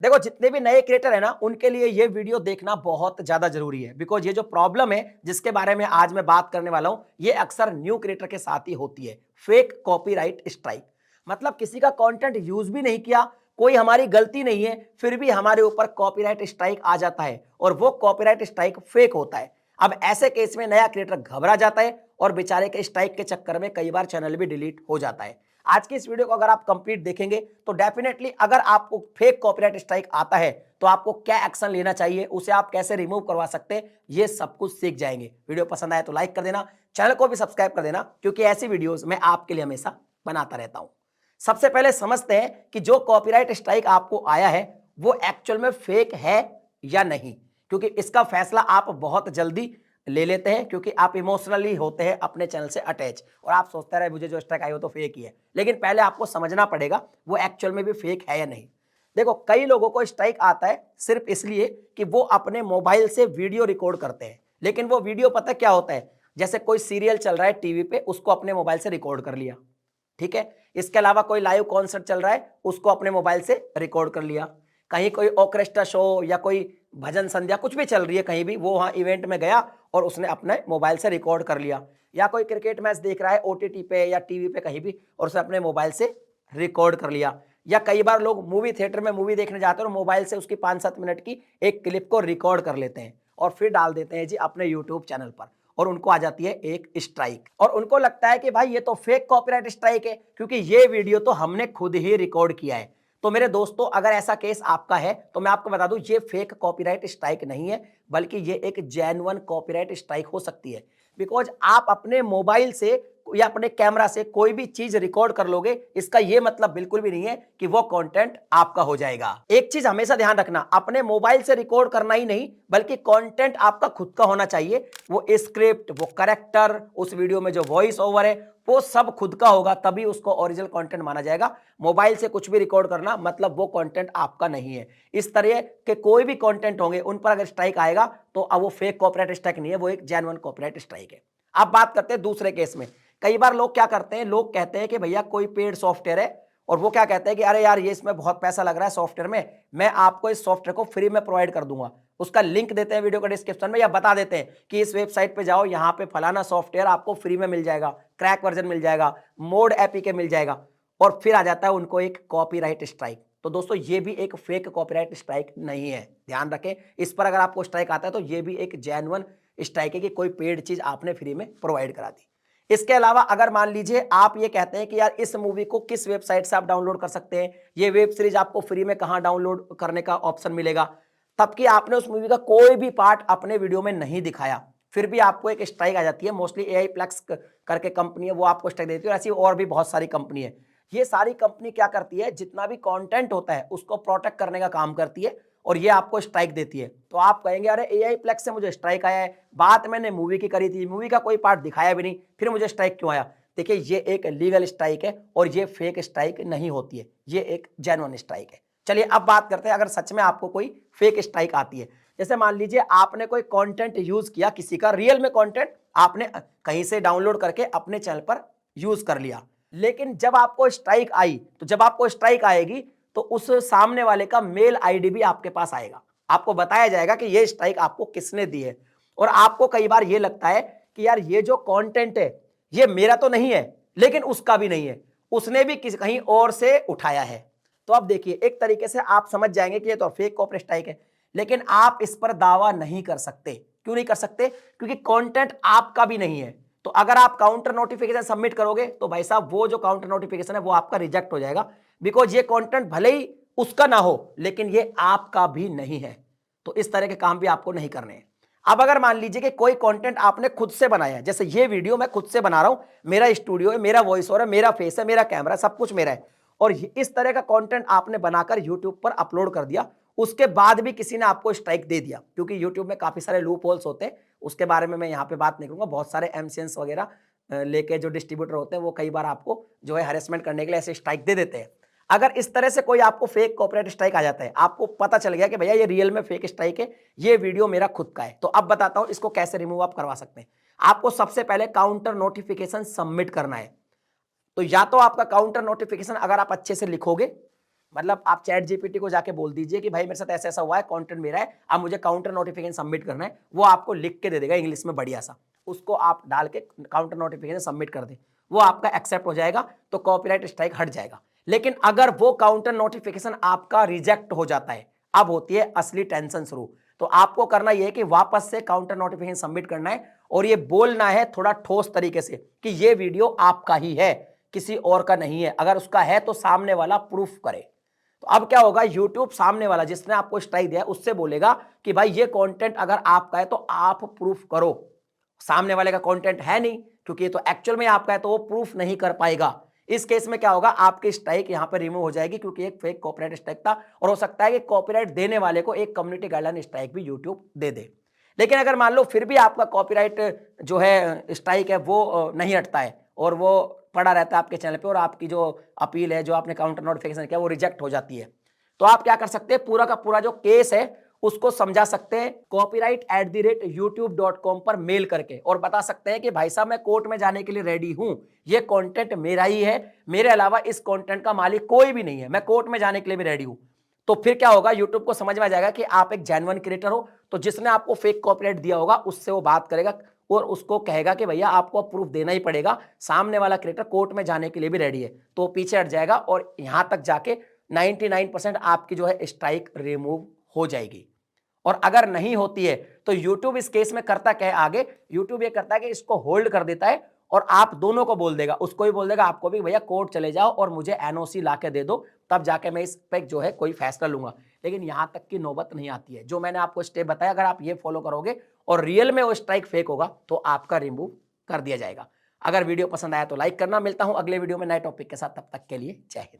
देखो जितने भी नए क्रिएटर है ना उनके लिए ये वीडियो देखना बहुत ज्यादा जरूरी है, बिकॉज ये जो प्रॉब्लम है जिसके बारे में आज मैं बात करने वाला हूं ये अक्सर न्यू क्रिएटर के साथ ही होती है। Fake copyright strike. मतलब किसी का कंटेंट यूज भी नहीं किया, कोई हमारी गलती नहीं है, फिर भी हमारे ऊपर कॉपीराइट स्ट्राइक आ जाता है और वो कॉपीराइट स्ट्राइक फेक होता है। अब ऐसे केस में नया क्रिएटर घबरा जाता है और बेचारे के स्ट्राइक के चक्कर में कई बार चैनल भी डिलीट हो जाता है। आज की इस वीडियो को अगर आप कंप्लीट देखेंगे तो डेफिनेटली अगर आपको फेक कॉपीराइट स्ट्राइक आता है तो आपको क्या एक्शन लेना चाहिए, उसे आप कैसे रिमूव करवा सकते हैं, ये सब कुछ सीख जाएंगे। वीडियो पसंद आए तो लाइक कर देना, चैनल को भी सब्सक्राइब कर देना, क्योंकि ऐसी वीडियोस मैं आपके लिए हमेशा बनाता रहता हूं। सबसे पहले समझते हैं कि जो कॉपीराइट स्ट्राइक आपको आया है वो एक्चुअल में फेक है या नहीं, क्योंकि इसका फैसला आप बहुत जल्दी ले लेते हैं क्योंकि आप इमोशनली होते हैं अपने चैनल से अटैच और आप सोचते रहे मुझे जो स्ट्राइक आई हो तो फेक ही है। लेकिन पहले आपको समझना पड़ेगा वो एक्चुअल में भी फेक है या नहीं। देखो कई लोगों को स्ट्राइक आता है सिर्फ इसलिए कि वो अपने मोबाइल से वीडियो रिकॉर्ड करते हैं, लेकिन वो वीडियो पता क्या होता है, जैसे कोई सीरियल चल रहा है टीवी पे उसको अपने मोबाइल से रिकॉर्ड कर लिया, ठीक है। इसके अलावा कोई लाइव कॉन्सर्ट चल रहा है उसको अपने मोबाइल से रिकॉर्ड कर लिया, कहीं कोई ऑर्केस्ट्रा शो या कोई भजन संध्या कुछ भी चल रही है कहीं भी, वो वहां इवेंट में गया और उसने अपने मोबाइल से रिकॉर्ड कर लिया, या कोई क्रिकेट मैच देख रहा है ओटीटी पे या टीवी पे कहीं भी और उसने अपने मोबाइल से रिकॉर्ड कर लिया, या कई बार लोग मूवी थिएटर में मूवी देखने जाते हैं और मोबाइल से उसकी 5-7 मिनट की एक क्लिप को रिकॉर्ड कर लेते हैं और फिर डाल देते हैं जी अपने यूट्यूब चैनल पर, और उनको आ जाती है एक स्ट्राइक और उनको लगता है कि भाई ये तो फेक कॉपीराइट स्ट्राइक है क्योंकि ये वीडियो तो हमने खुद ही रिकॉर्ड किया है। तो मेरे दोस्तों अगर ऐसा केस आपका है तो मैं आपको बता दूं ये फेक कॉपीराइट स्ट्राइक नहीं है, बल्कि ये एक जेन्युइन कॉपीराइट स्ट्राइक हो सकती है। बिकॉज आप अपने मोबाइल से या अपने कैमरा से कोई भी चीज रिकॉर्ड कर लोगे, इसका ये मतलब बिल्कुल भी नहीं है कि वो कंटेंट आपका हो जाएगा। एक चीज हमेशा ध्यान रखना, अपने मोबाइल से रिकॉर्ड करना ही नहीं बल्कि कंटेंट आपका खुद का होना चाहिए। वो स्क्रिप्ट, वो करेक्टर, उस वीडियो में जो वॉइस ओवर है वो सब खुद का होगा, तभी उसको ओरिजिनल कंटेंट माना जाएगा। मोबाइल से कुछ भी रिकॉर्ड करना मतलब वो कंटेंट आपका नहीं है। इस तरह के कोई भी कंटेंट होंगे उन पर अगर स्ट्राइक आएगा तो अब वो फेक कॉपीराइट स्ट्राइक नहीं है, वो एक जेन्युइन कॉपीराइट स्ट्राइक है। अब बात करते हैं दूसरे केस में। कई बार लोग क्या करते हैं, लोग कहते हैं कि भैया कोई पेड सॉफ्टवेयर है और वो क्या कहते हैं कि अरे यार ये इसमें बहुत पैसा लग रहा है सॉफ्टवेयर में, मैं आपको इस सॉफ्टवेयर को फ्री में प्रोवाइड कर दूंगा। उसका लिंक देते हैं वीडियो के डिस्क्रिप्शन में या बता देते हैं कि इस वेबसाइट पे जाओ, यहाँ पे फलाना सॉफ्टवेयर आपको फ्री में मिल जाएगा, क्रैक वर्जन मिल जाएगा, मोड एपीके मिल जाएगा, और फिर आ जाता है उनको एक कॉपीराइट स्ट्राइक। तो दोस्तों ये भी एक फेक कॉपीराइट स्ट्राइक नहीं है, ध्यान रखें। इस पर अगर आपको स्ट्राइक आता है तो ये भी एक जेन्युइन स्ट्राइक है कि कोई पेड चीज आपने फ्री में प्रोवाइड करा दी। इसके अलावा अगर मान लीजिए आप ये कहते हैं कि यार इस मूवी को किस वेबसाइट से आप डाउनलोड कर सकते हैं, ये वेब सीरीज आपको फ्री में कहां डाउनलोड करने का ऑप्शन मिलेगा, तब कि आपने उस मूवी का कोई भी पार्ट अपने वीडियो में नहीं दिखाया, फिर भी आपको एक स्ट्राइक आ जाती है। मोस्टली एआई प्लेक्स करके कंपनी है वो आपको स्ट्राइक देती है, और ऐसी और भी बहुत सारी कंपनी है। ये सारी कंपनी क्या करती है, जितना भी कंटेंट होता है उसको प्रोटेक्ट करने का काम करती है और ये आपको स्ट्राइक देती है। तो आप कहेंगे अरे एआई प्लेक्स से मुझे स्ट्राइक आया है, बात मैंने मूवी की करी थी, मूवी का कोई पार्ट दिखाया भी नहीं, फिर मुझे स्ट्राइक क्यों आया। देखिए ये एक लीगल स्ट्राइक है और ये फेक स्ट्राइक नहीं होती है, ये एक जेन्युइन स्ट्राइक है। चलिए अब बात करते हैं अगर सच में आपको कोई फेक स्ट्राइक आती है। जैसे मान लीजिए आपने कोई कंटेंट यूज किया, किसी का रियल में कंटेंट आपने कहीं से डाउनलोड करके अपने चैनल पर यूज कर लिया, लेकिन जब आपको स्ट्राइक आई, तो जब आपको स्ट्राइक आएगी तो उस सामने वाले का मेल आईडी भी आपके पास आएगा, आपको बताया जाएगा कि ये स्ट्राइक आपको किसने दी है। और आपको कई बार ये लगता है कि यार ये जो कंटेंट है ये मेरा तो नहीं है, लेकिन उसका भी नहीं है, उसने भी कहीं और से उठाया है। तो अब देखिए एक तरीके से आप समझ जाएंगे कि ये तो फेक कॉपीराइट स्ट्राइक है, लेकिन आप इस पर दावा नहीं कर सकते। क्यों नहीं कर सकते? क्योंकि कंटेंट आपका भी नहीं है। तो अगर आप काउंटर नोटिफिकेशन सबमिट करोगे तो भाई साहब वो जो काउंटर नोटिफिकेशन है वो आपका रिजेक्ट हो जाएगा, बिकॉज ये कंटेंट भले ही उसका ना हो लेकिन ये आपका भी नहीं है। तो इस तरह के काम भी आपको नहीं करने हैं। अब अगर मान लीजिए कि कोई कंटेंट आपने खुद से बनाया है, जैसे ये वीडियो मैं खुद से बना रहा हूं, मेरा स्टूडियो है, मेरा वॉइस ओवर है, मेरा फेस है, मेरा कैमरा, सब कुछ मेरा है, और इस तरह का कंटेंट आपने बनाकर यूट्यूब पर अपलोड कर दिया, उसके बाद भी किसी ने आपको स्ट्राइक दे दिया, क्योंकि यूट्यूब में काफी सारे लूप होल्स होते हैं, उसके बारे में मैं यहाँ पे बात नहीं करूंगा। बहुत सारे एमसीएन्स वगैरह लेके जो डिस्ट्रीब्यूटर होते हैं वो कई बार आपको जो है हरेसमेंट करने के लिए ऐसे स्ट्राइक दे देते हैं। अगर इस तरह से कोई आपको फेक कॉपीराइट स्ट्राइक आ जाता है, आपको पता चल गया कि भैया ये रियल में फेक स्ट्राइक है, ये वीडियो मेरा खुद का है, तो अब बताता हूं इसको कैसे रिमूव आप करवा सकते हैं। आपको सबसे पहले काउंटर नोटिफिकेशन सबमिट करना है। तो या तो आपका काउंटर नोटिफिकेशन अगर आप अच्छे से लिखोगे मतलब आप चैट जीपीटी को जाके बोल दीजिए कि भाई मेरे साथ ऐसा ऐसा हुआ है, कंटेंट मेरा है, अब मुझे काउंटर नोटिफिकेशन सबमिट करना है, वो आपको लिख के दे देगा इंग्लिश में बढ़िया सा, उसको आप डाल के काउंटर नोटिफिकेशन सबमिट कर दे, वो आपका एक्सेप्ट हो जाएगा, तो कॉपीराइट स्ट्राइक हट जाएगा। लेकिन अगर वो काउंटर नोटिफिकेशन आपका रिजेक्ट हो जाता है, अब होती है असली टेंशन शुरू। तो आपको करना यह है कि वापस से काउंटर नोटिफिकेशन सबमिट करना है और ये बोलना है थोड़ा ठोस तरीके से कि ये वीडियो आपका ही है, किसी और का नहीं है। अगर उसका है तो सामने वाला प्रूफ करे। तो अब क्या होगा, यूट्यूब सामने वाला जिसने आपको स्ट्राइक दिया है उससे बोलेगा कि भाई ये कंटेंट अगर आपका है तो आप प्रूफ करो। सामने वाले का कंटेंट है नहीं, क्योंकि ये तो एक्चुअल में आपका है, तो वो प्रूफ नहीं कर पाएगा। इस केस में क्या होगा, आपकी स्ट्राइक यहां पर रिमूव हो जाएगी, क्योंकि एक फेक कॉपीराइट स्ट्राइक था, और हो सकता है कि कॉपीराइट देने वाले को एक कम्युनिटी गाइडलाइन स्ट्राइक भी यूट्यूब दे दे। लेकिन अगर मान लो फिर भी आपका कॉपीराइट जो है स्ट्राइक है वो नहीं हटता है और वो पड़ा रहता है आपके चैनल पे, और आपकी जो अपील है, जो आपने काउंटर नोटिफिकेशन किया, वो रिजेक्ट हो जाती है, तो आप क्या कर सकते हैं, पूरा का पूरा जो केस है उसको समझा सकते हैं copyright@youtube.com पर मेल करके, और बता सकते हैं कि भाई साहब मैं कोर्ट में जाने के लिए रेडी हूं, ये कंटेंट मेरा ही है, मेरे अलावा इस कंटेंट का मालिक कोई भी नहीं है, मैं कोर्ट में जाने के लिए भी रेडी हूं। तो फिर क्या होगा, यूट्यूब को समझ में आ जाएगा कि आप एक जेन्युइन क्रिएटर हो, तो जिसने आपको फेक कॉपीराइट दिया होगा उससे वो बात करेगा और उसको कहेगा कि भैया आपको प्रूफ देना ही पड़ेगा, सामने वाला क्रिएटर कोर्ट में जाने के लिए भी रेडी है, तो पीछे हट जाएगा और यहां तक जाके 99% आपकी जो है स्ट्राइक रिमूव हो जाएगी। और अगर नहीं होती है तो YouTube इस केस में करता क्या है, आगे YouTube ये करता है कि इसको होल्ड कर देता है और आप दोनों को बोल देगा, उसको भी बोल देगा, आपको भी, भैया कोर्ट चले जाओ और मुझे एनओसी ला के दे दो, तब जाके मैं इस पे जो है कोई फैसला लूंगा। लेकिन यहां तक की नौबत नहीं आती है। जो मैंने आपको स्टेप बताया, अगर आप ये फॉलो करोगे और रियल में वो स्ट्राइक फेक होगा तो आपका रिमूव कर दिया जाएगा। अगर वीडियो पसंद आया तो लाइक करना। मिलता हूं अगले वीडियो में नए टॉपिक के साथ, तब तक के लिए जय हिंद।